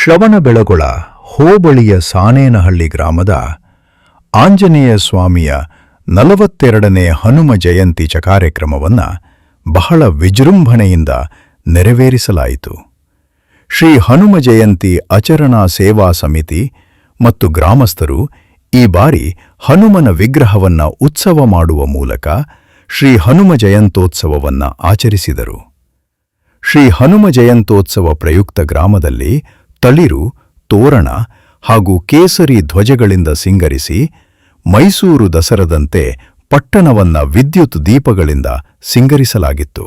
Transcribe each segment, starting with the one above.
ಶ್ರವಣಬೆಳಗೊಳ ಹೋಬಳಿಯ ಸಾಣೇನಹಳ್ಳಿ ಗ್ರಾಮದ ಆಂಜನೇಯ ಸ್ವಾಮಿಯ 42ನೇ ಹನುಮ ಜಯಂತಿ ಕಾರ್ಯಕ್ರಮವನ್ನು ಬಹಳ ವಿಜೃಂಭಣೆಯಿಂದ ನೆರವೇರಿಸಲಾಯಿತು. ಶ್ರೀ ಹನುಮ ಜಯಂತಿ ಆಚರಣಾ ಸೇವಾ ಸಮಿತಿ ಮತ್ತು ಗ್ರಾಮಸ್ಥರು ಈ ಬಾರಿ ಹನುಮನ ವಿಗ್ರಹವನ್ನು ಉತ್ಸವ ಮಾಡುವ ಮೂಲಕ ಶ್ರೀ ಹನುಮ ಜಯಂತ್ಯೋತ್ಸವವನ್ನು ಆಚರಿಸಿದರು. ಶ್ರೀ ಹನುಮ ಜಯಂತ್ಯೋತ್ಸವ ಪ್ರಯುಕ್ತ ಗ್ರಾಮದಲ್ಲಿ ತಳಿರು, ತೋರಣ ಹಾಗೂ ಕೇಸರಿ ಧ್ವಜಗಳಿಂದ ಸಿಂಗರಿಸಿ ಮೈಸೂರು ದಸರದಂತೆ ಪಟ್ಟಣವನ್ನ ವಿದ್ಯುತ್ ದೀಪಗಳಿಂದ ಸಿಂಗರಿಸಲಾಗಿತ್ತು.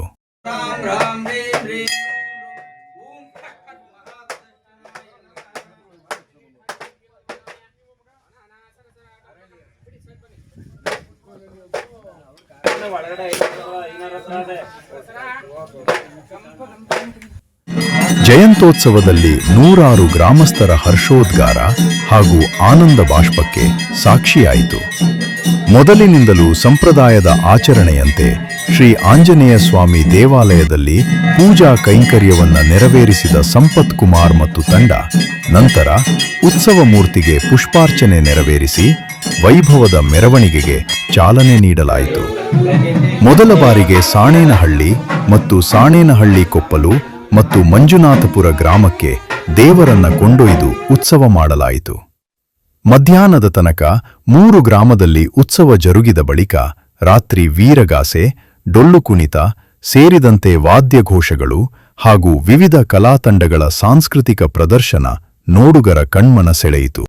ಜಯಂತ್ಯೋತ್ಸವದಲ್ಲಿ ನೂರಾರು ಗ್ರಾಮಸ್ಥರ ಹರ್ಷೋದ್ಗಾರ ಹಾಗೂ ಆನಂದ ಬಾಷ್ಪಕ್ಕೆ ಸಾಕ್ಷಿಯಾಯಿತು. ಮೊದಲಿನಿಂದಲೂ ಸಂಪ್ರದಾಯದ ಆಚರಣೆಯಂತೆ ಶ್ರೀ ಆಂಜನೇಯ ಸ್ವಾಮಿ ದೇವಾಲಯದಲ್ಲಿ ಪೂಜಾ ಕೈಂಕರ್ಯವನ್ನು ನೆರವೇರಿಸಿದ ಸಂಪತ್ ಕುಮಾರ್ ಮತ್ತು ತಂಡ ನಂತರ ಉತ್ಸವ ಮೂರ್ತಿಗೆ ಪುಷ್ಪಾರ್ಚನೆ ನೆರವೇರಿಸಿ ವೈಭವದ ಮೆರವಣಿಗೆಗೆ ಚಾಲನೆ ನೀಡಲಾಯಿತು. ಮೊದಲ ಬಾರಿಗೆ ಸಾಣೇನಹಳ್ಳಿ ಮತ್ತು ಸಾಣೇನಹಳ್ಳಿ ಕೊಪ್ಪಲು ಮತ್ತು ಮಂಜುನಾಥಪುರ ಗ್ರಾಮಕ್ಕೆ ದೇವರನ್ನ ಕೊಂಡೊಯ್ದು ಉತ್ಸವ ಮಾಡಲಾಯಿತು. ಮಧ್ಯಾಹ್ನದ ತನಕ 3 ಗ್ರಾಮದಲ್ಲಿ ಉತ್ಸವ ಜರುಗಿದ ಬಳಿಕ ರಾತ್ರಿ ವೀರಗಾಸೆ, ಡೊಳ್ಳು ಕುಣಿತ ಸೇರಿದಂತೆ ವಾದ್ಯಘೋಷಗಳು ಹಾಗೂ ವಿವಿಧ ಕಲಾತಂಡಗಳ ಸಾಂಸ್ಕೃತಿಕ ಪ್ರದರ್ಶನ ನೋಡುಗರ ಕಣ್ಮನ ಸೆಳೆಯಿತು.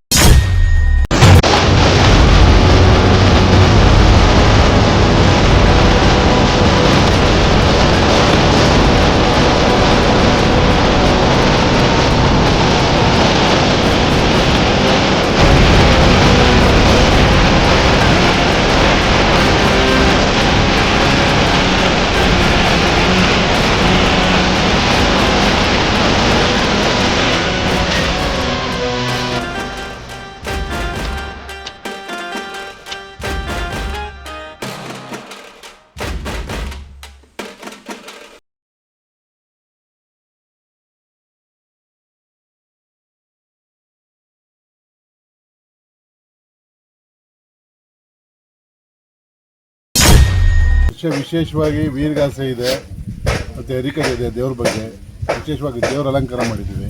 ವಿಶೇಷವಾಗಿ ವೀರಗಾಸೆ ಇದೆ ಮತ್ತು ಎರಿಕಡೆ ಇದೆ. ದೇವ್ರ ಬಗ್ಗೆ ವಿಶೇಷವಾಗಿ ದೇವರ ಅಲಂಕಾರ ಮಾಡಿದ್ದೀವಿ.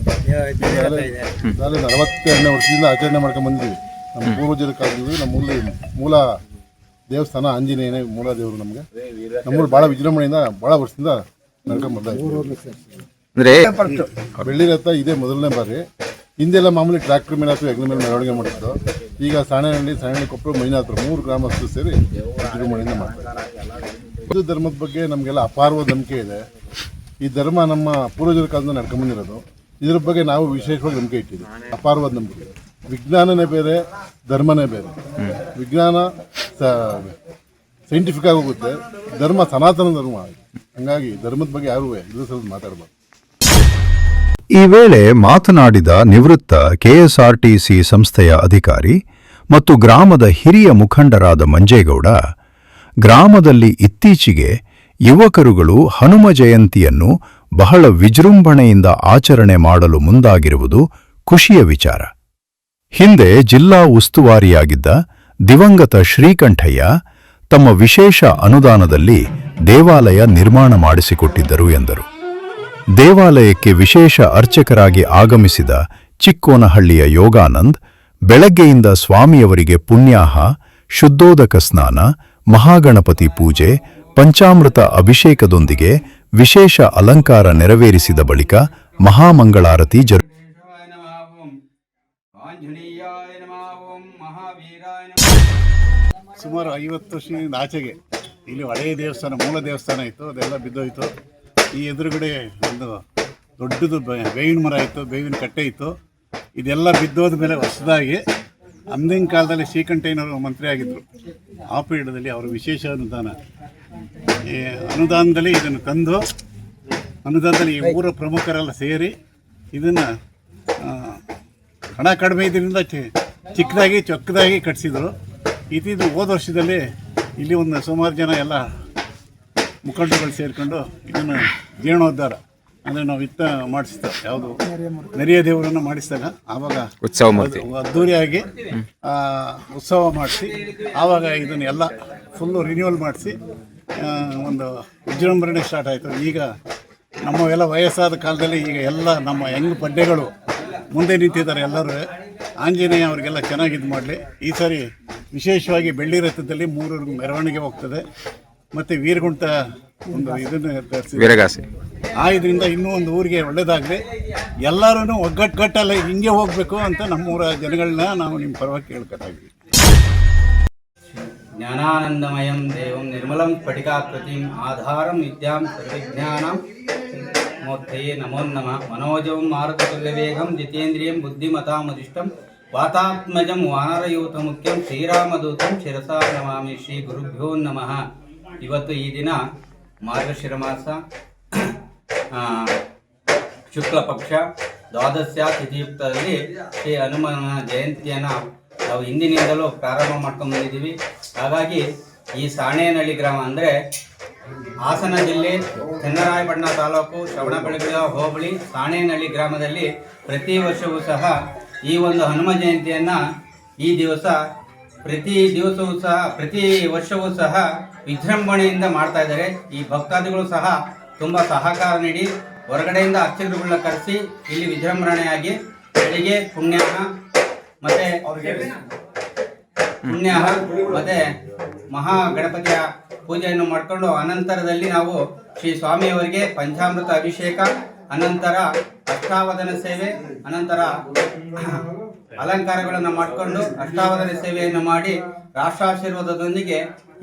42ನೇ ವರ್ಷದಿಂದ ಆಚರಣೆ ಮಾಡ್ಕೊಂಡು ಬಂದಿದ್ದೀವಿ. ನಮ್ಮ ಪೂರ್ವಜರ ಕಾಲದಲ್ಲಿ ನಮ್ಮ ಮೂಲ ದೇವಸ್ಥಾನ ಆಂಜನೇಯನೇ ಮೂಲ ದೇವರು. ನಮಗೆ ನಮ್ಮೂರು ಭಾಳ ವಿಜೃಂಭಣೆಯಿಂದ ಭಾಳ ವರ್ಷದಿಂದ ನಡ್ಕೊಂಡು ಬರ್ತಾ ಇದ್ದೀವಿ. ಬೆಳ್ಳಿ ರಥ ಇದೇ ಮೊದಲನೇ ಬಾರಿ. ಹಿಂದೆಲ್ಲ ಮಾಮೂಲಿ ಟ್ರ್ಯಾಕ್ಟರ್ ಮೇಲೆ ಅಥವಾ ಹೆಗ್ಲ ಮೇಲೆ ಮೆರವಣಿಗೆ ಮಾಡಿತ್ತು. ಈಗ ಸಾಣೇನಹಳ್ಳಿ ಕೊಪ್ಪಳು, ಮಂಜುನಾಥಪುರ 3 ಗ್ರಾಮಸ್ಥರು ಸೇರಿ ವಿಜೃಂಭಣೆಯಿಂದ ಮಾಡ್ತಾರೆ. ಹಿಂದೂ ಧರ್ಮದ ಬಗ್ಗೆ ನಮಗೆಲ್ಲ ಅಪಾರವಾದ ನಂಬಿಕೆ ಇದೆ. ಈ ಧರ್ಮ ನಮ್ಮ ಪೂರ್ವಜರ ಕಾಲದಿಂದ ನಡ್ಕೊಂಡ್ಬಂದಿರೋದು. ಇದ್ರ ಬಗ್ಗೆ ನಾವು ವಿಶೇಷವಾಗಿ ನಂಬಿಕೆ ಇಟ್ಟಿದ್ದೀವಿ. ಅಪಾರವಾದ ನಂಬಿಕೆ. ವಿಜ್ಞಾನನೇ ಬೇರೆ, ಧರ್ಮನೇ ಬೇರೆ. ವಿಜ್ಞಾನ ಸೈಂಟಿಫಿಕ್ ಆಗಿ ಹೋಗುತ್ತೆ, ಧರ್ಮ ಸನಾತನ ಧರ್ಮ. ಹಂಗಾಗಿ ಧರ್ಮದ ಬಗ್ಗೆ ಯಾರೂ ಇಲ್ಲದ ಸ್ವಲ್ಪ ಮಾತಾಡಬಾರ್ದು. ಈ ವೇಳೆ ಮಾತನಾಡಿದ ನಿವೃತ್ತ ಕೆಎಸ್ಆರ್ಟಿಸಿ ಸಂಸ್ಥೆಯ ಅಧಿಕಾರಿ ಮತ್ತು ಗ್ರಾಮದ ಹಿರಿಯ ಮುಖಂಡರಾದ ಮಂಜೇಗೌಡ, ಗ್ರಾಮದಲ್ಲಿ ಇತ್ತೀಚೆಗೆ ಯುವಕರುಗಳು ಹನುಮ ಜಯಂತಿಯನ್ನು ಬಹಳ ವಿಜೃಂಭಣೆಯಿಂದ ಆಚರಣೆ ಮಾಡಲು ಮುಂದಾಗಿರುವುದು ಖುಷಿಯ ವಿಚಾರ. ಹಿಂದೆ ಜಿಲ್ಲಾ ಉಸ್ತುವಾರಿಯಾಗಿದ್ದ ದಿವಂಗತ ಶ್ರೀಕಂಠಯ್ಯ ತಮ್ಮ ವಿಶೇಷ ಅನುದಾನದಲ್ಲಿ ದೇವಾಲಯ ನಿರ್ಮಾಣ ಮಾಡಿಸಿಕೊಟ್ಟಿದ್ದರು ಎಂದರು. ದೇವಾಲಯಕ್ಕೆ ವಿಶೇಷ ಅರ್ಚಕರಾಗಿ ಆಗಮಿಸಿದ ಚಿಕ್ಕೋನಹಳ್ಳಿಯ ಯೋಗಾನಂದ್ ಬೆಳಗ್ಗೆಯಿಂದ ಸ್ವಾಮಿಯವರಿಗೆ ಪುಣ್ಯಾಹ, ಶುದ್ಧೋದಕ ಸ್ನಾನ, ಮಹಾಗಣಪತಿ ಪೂಜೆ, ಪಂಚಾಮೃತ ಅಭಿಷೇಕದೊಂದಿಗೆ ವಿಶೇಷ ಅಲಂಕಾರ ನೆರವೇರಿಸಿದ ಬಳಿಕ ಮಹಾಮಂಗಳಾರತಿ ಸುಮಾರು 50 ವರ್ಷದಿಂದ ಆಚೆಗೆ ಇಲ್ಲಿ ಹಳೆಯ ದೇವಸ್ಥಾನ, ಮೂಲ ದೇವಸ್ಥಾನ ಇತ್ತು. ಅದೆಲ್ಲ ಬಿದ್ದೋಯ್ತು. ಈ ಎದುರುಗಡೆ ಒಂದು ದೊಡ್ಡದು ಬೇವಿನ ಮರ ಇತ್ತು, ಬೇವಿನ ಕಟ್ಟೆ ಇತ್ತು. ಇದೆಲ್ಲ ಬಿದ್ದೋದ ಮೇಲೆ ಹೊಸದಾಗಿ ಅಂದಿನ ಕಾಲದಲ್ಲಿ ಶ್ರೀಕಂಠಯ್ಯನವರು ಮಂತ್ರಿ ಆಗಿದ್ದರು. ಆ ಪೀಠದಲ್ಲಿ ಅವರು ವಿಶೇಷ ಅನುದಾನದಲ್ಲಿ ಇದನ್ನು ತಂದು ಅನುದಾನದಲ್ಲಿ ಈ ಊರ ಪ್ರಮುಖರೆಲ್ಲ ಸೇರಿ ಇದನ್ನು ಹಣ ಕಡಿಮೆ ಇದರಿಂದ ಚೊಕ್ಕದಾಗಿ ಕಟ್ಟಿಸಿದರು. ಇದು ಹೋದ ವರ್ಷದಲ್ಲಿ ಇಲ್ಲಿ ಒಂದು ಸುಮಾರು ಜನ ಎಲ್ಲ ಮುಖಂಡರುಗಳು ಸೇರಿಕೊಂಡು ಇದನ್ನು ಜೀರ್ಣೋದ್ಧಾರ ಅಂದರೆ ನಾವು ಮಾಡಿಸಿದಾಗ ಯಾವುದು ನೆರೆಯ ದೇವರನ್ನು ಮಾಡಿಸಿದಾಗ ಆವಾಗ ಉತ್ಸವ ಮೂರ್ತಿ ಅದ್ದೂರಿಯಾಗಿ ಉತ್ಸವ ಮಾಡಿಸಿ ಆವಾಗ ಇದನ್ನೆಲ್ಲ ಫುಲ್ಲು ರಿನ್ಯೂವಲ್ ಮಾಡಿಸಿ ಒಂದು ವಿಜೃಂಭಣೆ ಸ್ಟಾರ್ಟ್ ಆಯಿತು. ಈಗ ನಮ್ಮವೆಲ್ಲ ವಯಸ್ಸಾದ ಕಾಲದಲ್ಲಿ ಈಗ ಎಲ್ಲ ನಮ್ಮ ಯಂಗ್ ಪಡ್ಡೆಗಳು ಮುಂದೆ ನಿಂತಿದ್ದಾರೆ. ಎಲ್ಲರೂ ಆಂಜನೇಯ ಅವರಿಗೆಲ್ಲ ಚೆನ್ನಾಗಿದ್ದು ಮಾಡಲಿ. ಈ ಸಾರಿ ವಿಶೇಷವಾಗಿ ಬೆಳ್ಳಿ ರಥದಲ್ಲಿ 3 ಮೆರವಣಿಗೆ ಹೋಗ್ತದೆ ಮತ್ತು ವೀರಗುಂಟ ಒಂದು ಇದನ್ನು ವೀರಗಾಸೆ ಇದರಿಂದ ಇನ್ನೂ ಒಂದು ಊರಿಗೆ ಒಳ್ಳೆಯದಾಗಲಿ. ಎಲ್ಲರೂ ಒಗ್ಗಟ್ಟಲ್ಲಿ ಹಿಂಗೆ ಹೋಗಬೇಕು ಅಂತ ನಮ್ಮೂರ ಜನಗಳನ್ನ ನಾವು ನಿಮ್ಮ ಪರವಾಗಿ ಕೇಳ್ಕೊತಾ ಇದ್ವಿ. ಜ್ಞಾನಾನಂದಮಯಂ ದೇವಂ ನಿರ್ಮಲಂ ಸ್ಫಟಿಕಾಕೃತಿಂ ಆಧಾರಂ ವಿದ್ಯಾಂ ಸರ್ವಜ್ಞಾನಂ ಮೂರ್ತಯೇ ನಮೋ ನಮಃ. ಮನೋಜವಂ ಮಾರುತತುಲ್ಯವೇಗಂ ಜಿತೇಂದ್ರಿಯಂ ಬುದ್ಧಿಮತಾಮಧಿಷ್ಠಂ ವಾತಾತ್ಮಜಂ ವಾನರಯೂಥ ಮುಖ್ಯಂ ಶ್ರೀರಾಮದೂತಂ ಶಿರಸಾ ನಮಾಮಿ. ಶ್ರೀ ಗುರುಭ್ಯೋ ನಮಃ. ಇವತ್ತು ಈ ದಿನ ಮಾರ್ಗಶಿರ ಮಾಸ ಶುಕ್ಲ ಪಕ್ಷ ದ್ವಾದಶ್ಯ ತಿಥಿಯುಕ್ತದಲ್ಲಿ ಶ್ರೀ ಹನುಮನ ಜಯಂತಿಯನ್ನು ನಾವು ಹಿಂದಿನಿಂದಲೂ ಪ್ರಾರಂಭ ಮಾಡ್ಕೊಂಡು ಬಂದಿದ್ದೀವಿ. ಹಾಗಾಗಿ ಈ ಸಾಣೇನಹಳ್ಳಿ ಗ್ರಾಮ ಅಂದರೆ ಹಾಸನ ಜಿಲ್ಲೆ ಚನ್ನರಾಯಪಟ್ಟಣ ತಾಲೂಕು ಶ್ರವಣಬೆಳಗೊಳ ಹೋಬಳಿ ಸಾಣೇನಹಳ್ಳಿ ಗ್ರಾಮದಲ್ಲಿ ಪ್ರತಿ ವರ್ಷವೂ ಸಹ ಈ ಒಂದು ಹನುಮ ಜಯಂತಿಯನ್ನು ಪ್ರತಿ ವರ್ಷವೂ ಸಹ ವಿಜೃಂಭಣೆಯಿಂದ ಮಾಡ್ತಾ ಇದ್ದಾರೆ. ಈ ಭಕ್ತಾದಿಗಳು ಸಹ ತುಂಬ ಸಹಕಾರ ನೀಡಿ ಹೊರಗಡೆಯಿಂದ ಅರ್ಚಕರುಗಳನ್ನ ಕರೆಸಿ ಇಲ್ಲಿ ವಿಜೃಂಭಣೆಯಾಗಿ ಬೆಳಿಗ್ಗೆ ಪುಣ್ಯಾಹ ಮತ್ತೆ ಮಹಾ ಗಣಪತಿಯ ಪೂಜೆಯನ್ನು ಮಾಡಿಕೊಂಡು ಅನಂತರದಲ್ಲಿ ನಾವು ಶ್ರೀ ಸ್ವಾಮಿಯವರಿಗೆ ಪಂಚಾಮೃತ ಅಭಿಷೇಕ, ಅನಂತರ ಅಷ್ಟಾವಧಾನ ಸೇವೆ, ಅನಂತರ ಅಲಂಕಾರಗಳನ್ನು ಮಾಡಿಕೊಂಡು ಅಷ್ಟಾವಧಾನ ಸೇವೆಯನ್ನು ಮಾಡಿ ರಾಷ್ಟ್ರಾಶೀರ್ವಾದದೊಂದಿಗೆ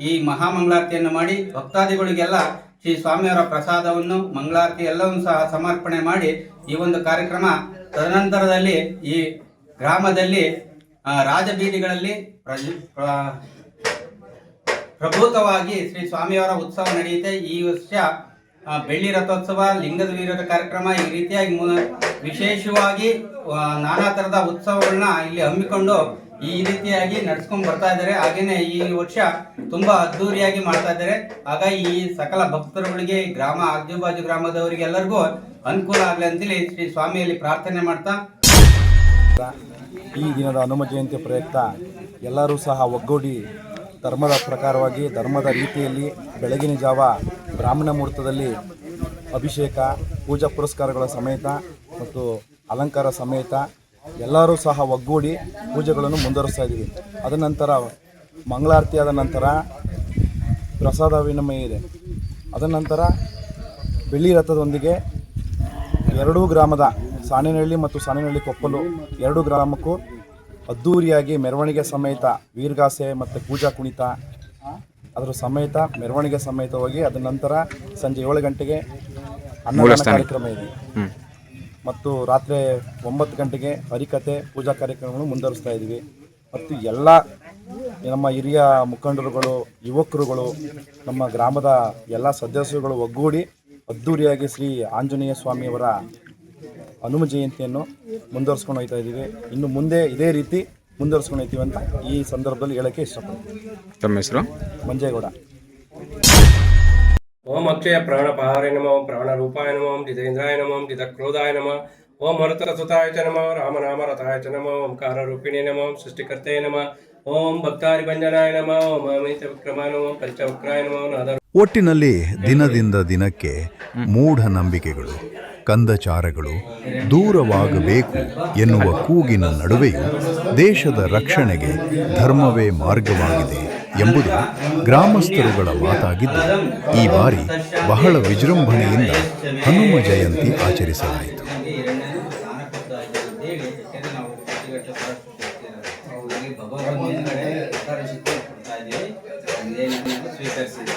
ಈ ಮಹಾಮಂಗಳಾರತಿಯನ್ನು ಮಾಡಿ ಭಕ್ತಾದಿಗಳಿಗೆಲ್ಲ ಶ್ರೀ ಸ್ವಾಮಿಯವರ ಪ್ರಸಾದವನ್ನು ಮಂಗಳಾರತಿ ಎಲ್ಲವನ್ನೂ ಸಹ ಸಮರ್ಪಣೆ ಮಾಡಿ ಈ ಒಂದು ಕಾರ್ಯಕ್ರಮ. ತದನಂತರದಲ್ಲಿ ಈ ಗ್ರಾಮದಲ್ಲಿ ರಾಜಬೀದಿಗಳಲ್ಲಿ ಪ್ರಭೂತವಾಗಿ ಶ್ರೀ ಸ್ವಾಮಿಯವರ ಉತ್ಸವ ನಡೆಯುತ್ತೆ. ಈ ವರ್ಷ ಬೆಳ್ಳಿ ರಥೋತ್ಸವ, ಲಿಂಗದ ವೀರರ ಕಾರ್ಯಕ್ರಮ, ಈ ರೀತಿಯಾಗಿ ವಿಶೇಷವಾಗಿ ನಾನಾ ಥರದ ಉತ್ಸವಗಳನ್ನ ಇಲ್ಲಿ ಹಮ್ಮಿಕೊಂಡು ಈ ರೀತಿಯಾಗಿ ನಡ್ಸ್ಕೊಂಡು ಬರ್ತಾ ಇದ್ದಾರೆ. ಹಾಗೇನೆ ಈ ವರ್ಷ ತುಂಬಾ ಅದ್ದೂರಿಯಾಗಿ ಮಾಡ್ತಾ ಇದ್ದಾರೆ. ಹಾಗಾಗಿ ಈ ಸಕಲ ಭಕ್ತರುಗಳಿಗೆ, ಗ್ರಾಮ ಆಜುಬಾಜು ಗ್ರಾಮದವರಿಗೆ ಎಲ್ಲರಿಗೂ ಅನುಕೂಲ ಆಗಲಿ ಅಂತೇಳಿ ಶ್ರೀ ಸ್ವಾಮಿಯಲ್ಲಿ ಪ್ರಾರ್ಥನೆ ಮಾಡ್ತಾ ಈ ದಿನದ ಹನುಮ ಜಯಂತಿ ಪ್ರಯುಕ್ತ ಎಲ್ಲರೂ ಸಹ ಒಗ್ಗೂಡಿ ಧರ್ಮದ ಪ್ರಕಾರವಾಗಿ ಧರ್ಮದ ರೀತಿಯಲ್ಲಿ ಬೆಳಗಿನ ಜಾವ ಬ್ರಾಹ್ಮಣ ಮುಹೂರ್ತದಲ್ಲಿ ಅಭಿಷೇಕ, ಪೂಜಾ ಪುರಸ್ಕಾರಗಳ ಸಮೇತ ಮತ್ತು ಅಲಂಕಾರ ಸಮೇತ ಎಲ್ಲರೂ ಸಹ ಒಗ್ಗೂಡಿ ಪೂಜೆಗಳನ್ನು ಮುಂದುವರಿಸ್ತಾ ಇದ್ದೀವಿ. ಅದ ನಂತರ ಮಂಗಳಾರತಿ ಆದ ನಂತರ ಪ್ರಸಾದ ವಿನಿಮಯ ಇದೆ. ಅದ ನಂತರ ಬೆಳ್ಳಿ ರಥದೊಂದಿಗೆ ಎರಡೂ ಗ್ರಾಮದ ಸಾಣೇನಹಳ್ಳಿ ಮತ್ತು ಸಾಣೇನಹಳ್ಳಿ ಕೊಪ್ಪಲು 2 ಗ್ರಾಮಕ್ಕೂ ಅದ್ಧೂರಿಯಾಗಿ ಮೆರವಣಿಗೆ ಸಮೇತ ವೀರಗಾಸೆ ಮತ್ತು ಪೂಜಾ ಕುಣಿತ ಅದರ ಸಮೇತ ಮೆರವಣಿಗೆ ಸಮೇತವಾಗಿ ಅದ ನಂತರ ಸಂಜೆ 7 ಗಂಟೆಗೆ ಅನ್ನದಾನ ಕಾರ್ಯಕ್ರಮ ಇದೆ ಮತ್ತು ರಾತ್ರಿ 9 ಗಂಟೆಗೆ ಹರಿಕತೆ ಪೂಜಾ ಕಾರ್ಯಕ್ರಮಗಳು ಮುಂದುವರಿಸ್ತಾ ಇದ್ದೀವಿ. ಮತ್ತು ಎಲ್ಲ ನಮ್ಮ ಹಿರಿಯ ಮುಖಂಡರುಗಳು, ಯುವಕರುಗಳು, ನಮ್ಮ ಗ್ರಾಮದ ಎಲ್ಲ ಸದಸ್ಯರುಗಳು ಒಗ್ಗೂಡಿ ಅದ್ಧೂರಿಯಾಗಿ ಶ್ರೀ ಆಂಜನೇಯ ಸ್ವಾಮಿಯವರ ಹನುಮ ಜಯಂತಿಯನ್ನು ಮುಂದುವರಿಸ್ಕೊಂಡು ಹೋಗ್ತಾ ಇದ್ದೀವಿ. ಇನ್ನು ಮುಂದೆ ಇದೇ ರೀತಿ ಮುಂದುವರಿಸ್ಕೊಂಡು ಹೋಗ್ತೀವಿ ಅಂತ ಈ ಸಂದರ್ಭದಲ್ಲಿ ಹೇಳೋಕ್ಕೆ ಇಷ್ಟಪಡ್ತೀನಿ. ತಮ್ಮ ಹೆಸರು? ಮಂಜೇಗೌಡ. ಓಂ ಅಕ್ಷಯ ಪ್ರಾಣಪಾಹಾಯ ನಮಃ, ಓಂ ಪ್ರಾಣರೂಪಾಯ ನಮಃ, ಓಂ ಜಿತೇಂದ್ರಾಯ ನಮಃ, ಓಂ ಜಿತಕ್ರೋಧಾಯ ನಮಃ, ಓಂ ಮರುತರಸುತಾಯ ಚ ನಮಃ, ರಾಮನಾಮರತಾಯ ಚ ನಮಃ, ಓಂಕಾರ ರೂಪಿಣಿ ನಮಃ, ಓಂ ಸೃಷ್ಟಿಕರ್ತೆ ನಮಃ, ಓಂ ಭಕ್ತಾರಿಭಂಜನಾಯ ನಮಃ, ಓಂ ಅಮಿತ ವಿಕ್ರಮಾಯ ನಮಃ, ಪಂಚವಕ್ರಾಯ ನಮಃ. ಒಟ್ಟಿನಲ್ಲಿ ದಿನದಿಂದ ದಿನಕ್ಕೆ ಮೂಢನಂಬಿಕೆಗಳು, ಕಂದಚಾರಗಳು ದೂರವಾಗಬೇಕು ಎನ್ನುವ ಕೂಗಿನ ನಡುವೆಯೂ ದೇಶದ ರಕ್ಷಣೆಗೆ ಧರ್ಮವೇ ಮಾರ್ಗವಾಗಿದೆ ಎಂಬುದು ಗ್ರಾಮಸ್ಥರುಗಳ ಮಾತಾಗಿದ್ದು, ಈ ಬಾರಿ ಬಹಳ ವಿಜೃಂಭಣೆಯಿಂದ ಹನುಮ ಜಯಂತಿ ಆಚರಿಸಲಾಯಿತು. ಸ್ವೀಕರಿಸಿದೆ.